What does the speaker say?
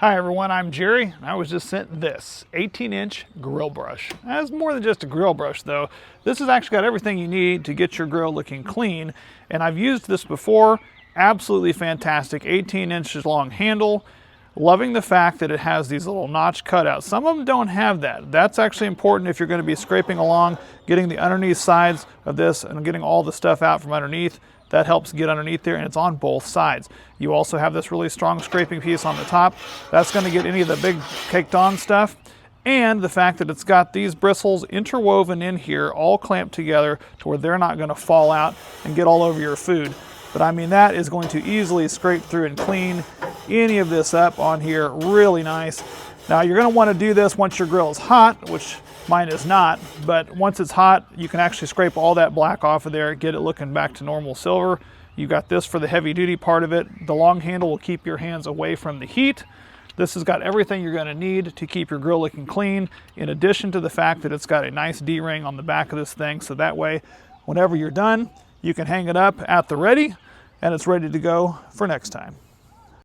Hi everyone, I'm Jerry. I was just sent this 18-inch grill brush. It's more than just a grill brush though. This has actually got everything you need to get your grill looking clean. And I've used this before. Absolutely fantastic. 18 inches long handle. Loving the fact that it has these little notch cutouts. Some of them don't have that. That's actually important if you're going to be scraping along, getting the underneath sides of this and getting all the stuff out from underneath. That helps get underneath there, and it's on both sides. You also have this really strong scraping piece on the top. That's going to get any of the big caked on stuff. And the fact that it's got these bristles interwoven in here, all clamped together to where they're not going to fall out and get all over your food. But I mean, that is going to easily scrape through and clean any of this up on here. Really nice. Now you're going to want to do this once your grill is hot, which mine is not, but once it's hot, you can actually scrape all that black off of there, get it looking back to normal silver. You got this for the heavy duty part of it. The long handle will keep your hands away from the heat. This has got everything you're going to need to keep your grill looking clean, in addition to the fact that it's got a nice D-ring on the back of this thing, so that way, whenever you're done, you can hang it up at the ready, and it's ready to go for next time.